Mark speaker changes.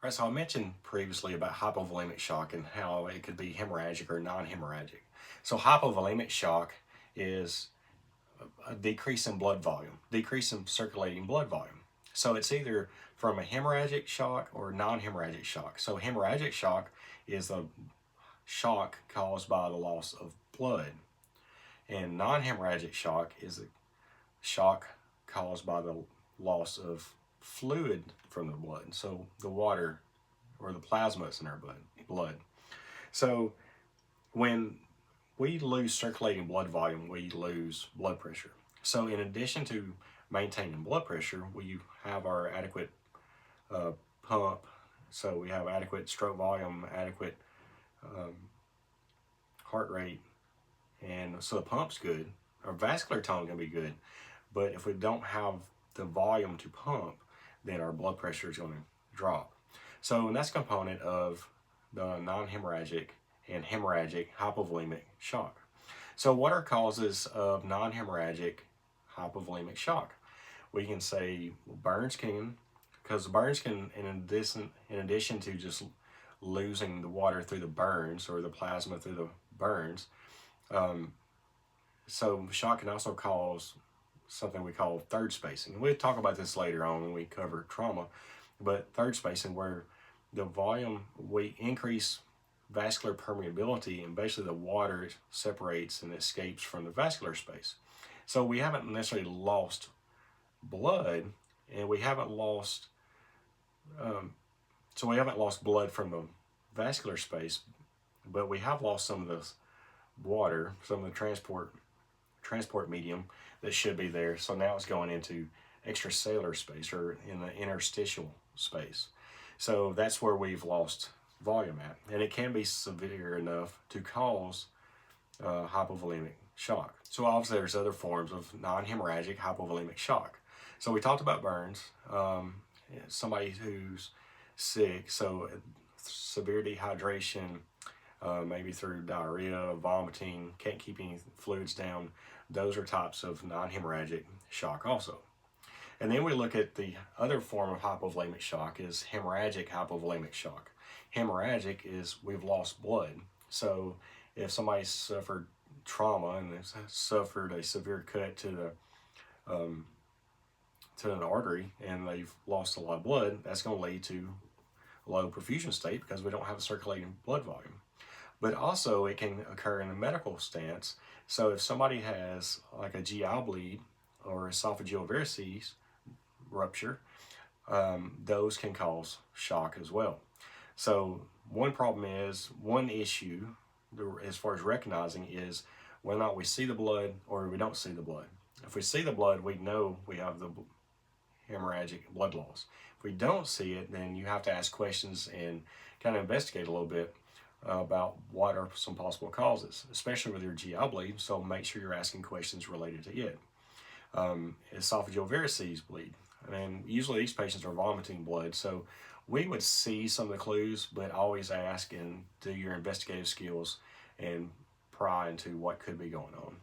Speaker 1: Right, so I mentioned previously about hypovolemic shock and how it could be hemorrhagic or non-hemorrhagic. So hypovolemic shock is a decrease in blood volume, decrease in circulating blood volume. So it's either from a hemorrhagic shock or non-hemorrhagic shock. So hemorrhagic shock is a shock caused by the loss of blood, and non-hemorrhagic shock is a shock caused by the loss of fluid from the blood, so the water or the plasma that's in our blood. So when we lose circulating blood volume, we lose blood pressure. So in addition to maintaining blood pressure, we have our adequate pump. So we have adequate stroke volume, adequate heart rate, and so the pump's good. Our vascular tone can be good, but if we don't have the volume to pump, then our blood pressure is going to drop. So that's a component of the non-hemorrhagic and hemorrhagic hypovolemic shock. So what are causes of non-hemorrhagic hypovolemic shock? We can say burns can, because burns can, in addition to just losing the water through the burns or the plasma through the burns, so shock can also cause something we call third spacing. We'll talk about this later on when we cover trauma, but third spacing, where the volume, we increase vascular permeability, and basically the water separates and escapes from the vascular space. So we haven't necessarily lost blood, and we haven't lost blood from the vascular space, but we have lost some of the water, some of the transport medium that should be there. So now it's going into extracellular space or in the interstitial space. So that's where we've lost volume at, and it can be severe enough to cause hypovolemic shock. So obviously there's other forms of non-hemorrhagic hypovolemic shock. So we talked about burns, somebody who's sick, so severe dehydration, maybe through diarrhea, vomiting, can't keep any fluids down. Those are types of non-hemorrhagic shock also. And then we look at the other form of hypovolemic shock is hemorrhagic hypovolemic shock. Hemorrhagic is we've lost blood. So if somebody suffered trauma and has suffered a severe cut to an artery and they've lost a lot of blood, that's going to lead to a low perfusion state because we don't have a circulating blood volume. But also it can occur in a medical stance. So if somebody has like a GI bleed or esophageal varices rupture, those can cause shock as well. So one issue as far as recognizing is whether or not we see the blood or we don't see the blood. If we see the blood, we know we have the hemorrhagic blood loss. If we don't see it, then you have to ask questions and kind of investigate a little bit about what are some possible causes, especially with your GI bleed, so make sure you're asking questions related to it. Esophageal varices bleed, and usually these patients are vomiting blood, so we would see some of the clues, but always ask and do your investigative skills and pry into what could be going on.